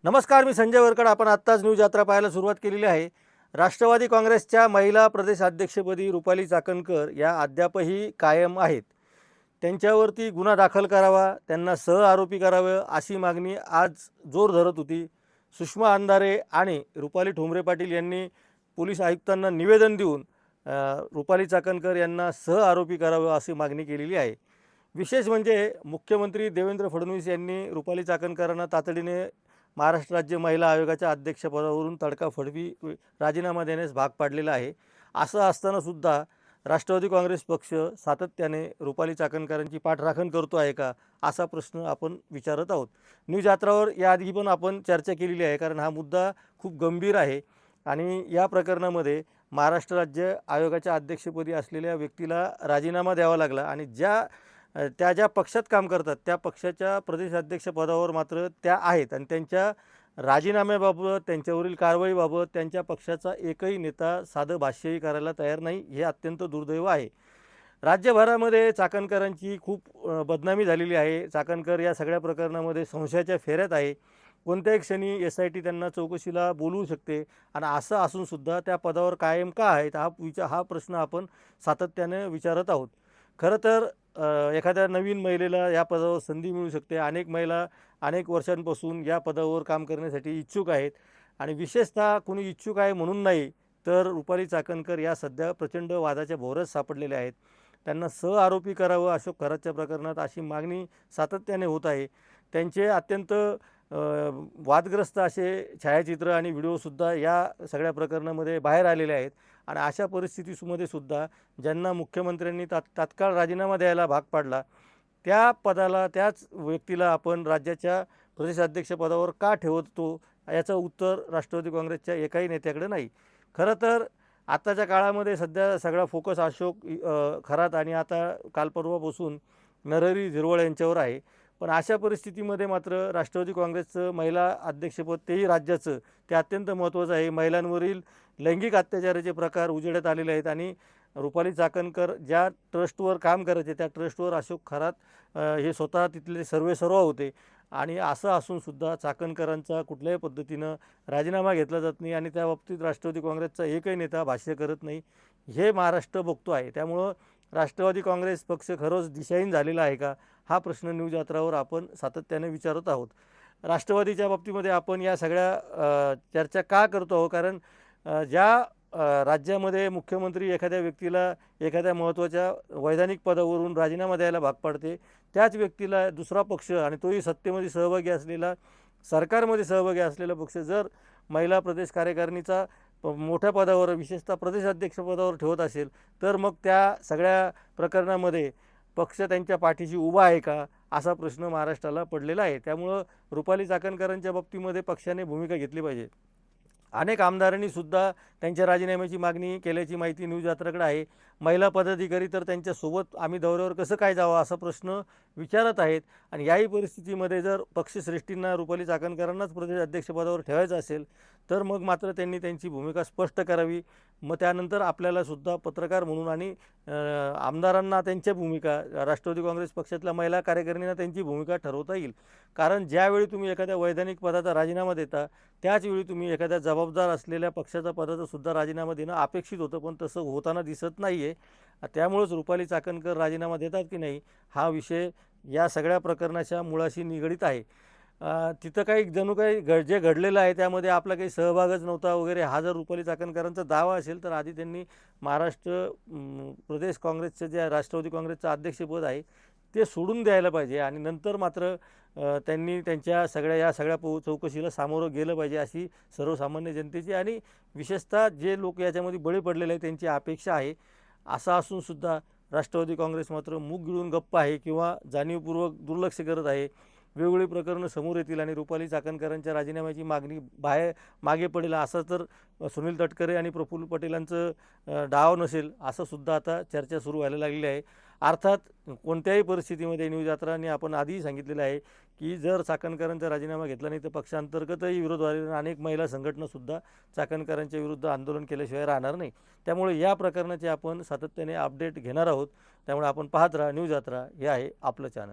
नमस्कार, मी संजय वरकड. आपण आत्ताच न्यूज यात्रा पाहायला सुरुवात केलेली आहे. राष्ट्रवादी काँग्रेसच्या महिला प्रदेशाध्यक्षपदी रुपाली चाकणकर या अद्यापही कायम आहेत. त्यांच्यावरती गुन्हा दाखल करावा, त्यांना सहआरोपी करावं अशी मागणी आज जोर धरत होती. सुषमा अंधारे आणि रुपाली ठोंबरे पाटील यांनी पोलीस आयुक्तांना निवेदन देऊन रुपाली चाकणकर यांना सहआरोपी करावं अशी मागणी केलेली आहे. विशेष म्हणजे मुख्यमंत्री देवेंद्र फडणवीस यांनी रुपाली चाकणकरांना तातडीने महाराष्ट्र राज्य महिला आयोगाच्या अध्यक्षपदावरून तडकाफडकी राजीनामा देण्यास भाग पाडलेला आहे. असं असतानासुद्धा राष्ट्रवादी काँग्रेस पक्ष सातत्याने रुपाली चाकणकरांची पाठराखण करतो आहे का, असा प्रश्न आपण विचारत आहोत. न्यूज यात्रावर याआधी पण आपण चर्चा केलेली आहे, कारण हा मुद्दा खूप गंभीर आहे आणि या प्रकरणामध्ये महाराष्ट्र राज्य आयोगाच्या अध्यक्षपदी असलेल्या व्यक्तीला राजीनामा द्यावा लागला आणि त्या ज्या पक्षात काम करतात त्या पक्षाच्या प्रदेशाध्यक्षपदावर मात्र त्या आहेत आणि त्यांच्या राजीनाम्याबाबत, त्यांच्यावरील कारवाईबाबत त्यांच्या पक्षाचा एकही नेता साधं भाष्यही करायला तयार नाही. हे अत्यंत दुर्दैव आहे. राज्यभरामध्ये चाकणकरांची खूप बदनामी झालेली आहे. चाकणकर या सगळ्या प्रकरणामध्ये संशयाच्या फेऱ्यात आहे. कोणत्याही क्षणी SIT त्यांना चौकशीला बोलवू शकते आणि असं असूनसुद्धा त्या पदावर कायम का आहेत, हा प्रश्न आपण सातत्याने विचारत आहोत. खरं तर एखाद्या नवीन महिलेला या पदावर संधी मिळू शकते. अनेक महिला अनेक वर्षांपासून या पदावर काम करण्यासाठी इच्छुक आहेत आणि विशेषतः कोणी इच्छुक आहे म्हणून नाही, तर रुपाली चाकणकर या सध्या प्रचंड वादाच्या भोवऱ्यात सापडलेल्या आहेत. त्यांना सहआरोपी करावं अशोक खरातच्या प्रकरणात अशी मागणी सातत्याने होत आहे. त्यांचे अत्यंत वादग्रस्त असे छायाचित्र आणि व्हिडिओसुद्धा या सगळ्या प्रकरणामध्ये बाहेर आलेले आहेत आणि अशा परिस्थितीमध्ये सुद्धा ज्यांना मुख्यमंत्र्यांनी तात्काळ राजीनामा द्यायला भाग पाडला, त्या पदाला, त्याच व्यक्तीला आपण राज्याच्या प्रदेशाध्यक्षपदावर का ठेवतो, याचं उत्तर राष्ट्रवादी काँग्रेसच्या एकाही नेत्याकडे नाही. खरं तर आत्ताच्या काळामध्ये सध्या सगळा फोकस अशोक खरात आणि आता कालपर्वापासून नरहरी झिरवळ यांच्यावर आहे. पण अशा परिस्थितीमध्ये मात्र राष्ट्रवादी काँग्रेसचं महिला अध्यक्षपद, तेही राज्याचं, ते अत्यंत महत्त्वाचं आहे. महिलांवरील लैंगिक अत्याचाराचे प्रकार उजेडात आलेले आहेत आणि रुपाली चाकणकर ज्या ट्रस्टवर काम करायचे त्या ट्रस्टवर अशोक खरात हे स्वतः तिथले सर्वेसर्वा होते आणि असं असूनसुद्धा चाकणकरांचा कुठल्याही पद्धतीनं राजीनामा घेतला जात नाही आणि त्या बाबतीत राष्ट्रवादी काँग्रेसचा एकही नेता भाष्य करत नाही. हे महाराष्ट्र बघतो आहे. त्यामुळं राष्ट्रवादी काँग्रेस पक्ष खरंच दिशाहीन झालेला आहे का, हा प्रश्न न्यूज यात्रावर आपण सातत्याने विचारत आहोत. राष्ट्रवादीच्या बाबतीमध्ये आपण या सगळ्या चर्चा का करतो आहोत, कारण ज्या राज्यामध्ये मुख्यमंत्री एखाद्या व्यक्तीला एखाद्या महत्त्वाच्या वैधानिक पदावरून राजीनामा द्यायला भाग पाडते, त्याच व्यक्तीला दुसरा पक्ष आणि तोही सत्तेमध्ये सहभागी असलेला, सरकारमध्ये सहभागी असलेला पक्ष जर महिला प्रदेश कार्यकारिणीचा मोठ्या पदावर, विशेषतः प्रदेशाध्यक्षपदावर ठेवत असेल, तर मग त्या सगळ्या प्रकरणामध्ये पक्ष त्यांच्या पाठीशी उभा आहे का, असा प्रश्न महाराष्ट्राला पडलेला आहे. त्यामुळं रुपाली चाकणकरांच्या बाबतीमध्ये पक्षाने भूमिका घेतली पाहिजे. अनेक आमदारांनी सुद्धा त्यांच्या राजीनाम्याची मागणी केल्याची माहिती न्यूज यात्राकडे आहे. महिला पदाधिकारी तर त्यांच्यासोबत आम्ही दौऱ्यावर कसं काय जावं असा प्रश्न विचारत आहेत आणि याही परिस्थितीमध्ये जर पक्षश्रेष्ठींना रुपाली चाकणकरांनाच प्रदेश अध्यक्षपदावर ठेवायचं असेल, तर मग मात्र त्यांनी त्यांची भूमिका स्पष्ट करावी. मग त्यानंतर आपल्यालासुद्धा पत्रकार म्हणून आणि आमदारांना त्यांच्या भूमिका, राष्ट्रवादी काँग्रेस पक्षातल्या महिला कार्यकारिणींना त्यांची भूमिका ठरवता येईल. कारण ज्यावेळी तुम्ही एखाद्या वैधानिक पदाचा राजीनामा देता, त्याचवेळी तुम्ही एखाद्या जबाबदार असलेल्या पक्षाचा पदाचासुद्धा राजीनामा देणं अपेक्षित होतं, पण तसं होताना दिसत नाही आहे. त्यामुळंच रुपाली चाकणकर राजीनामा देतात की नाही, हा विषय या सगळ्या प्रकरणाच्या मुळाशी निगडीत आहे. तिथं काही जणू काही जे घडलेलं आहे त्यामध्ये आपला काही सहभागच नव्हता वगैरे, हा जर रुपाली चाकणकरांचा दावा असेल, तर आधी त्यांनी महाराष्ट्र प्रदेश काँग्रेसचं जे राष्ट्रवादी काँग्रेसचं अध्यक्षपद आहे ते सोडून द्यायला पाहिजे आणि नंतर मात्र त्यांनी त्यांच्या या सगळ्या चौकशीला सामोरं गेलं पाहिजे, अशी सर्वसामान्य जनतेची आणि विशेषतः जे लोक याच्यामध्ये बळी पडलेले आहेत त्यांची अपेक्षा आहे. असं असूनसुद्धा राष्ट्रवादी काँग्रेस मात्र मूग गिळून गप्प आहे किंवा जाणीवपूर्वक दुर्लक्ष करत आहे. वेगवेगळी प्रकरणं समोर येतील आणि रुपाली चाकणकरांच्या राजीनाम्याची मागणी मागे पडेल, असं तर सुनील तटकरे आणि प्रफुल्ल पटेलांचं डाव नसेल, असं सुद्धा आता चर्चा सुरू व्हायला लागलेली आहे. अर्थात कोणत्याही परिस्थितीमध्ये न्यूज यात्रांनी आपण आधीही सांगितलेलं आहे की जर चाकणकरांचा राजीनामा घेतला नाही तर पक्षांतर्गतही विरोध व्हायला, अनेक महिला संघटनासुद्धा चाकणकरांच्या विरुद्ध आंदोलन केल्याशिवाय राहणार नाही. त्यामुळे या प्रकरणाचे आपण सातत्याने अपडेट घेणार आहोत. त्यामुळे आपण पाहत राहा न्यूज यात्रा, हे आहे आपलं चॅनल.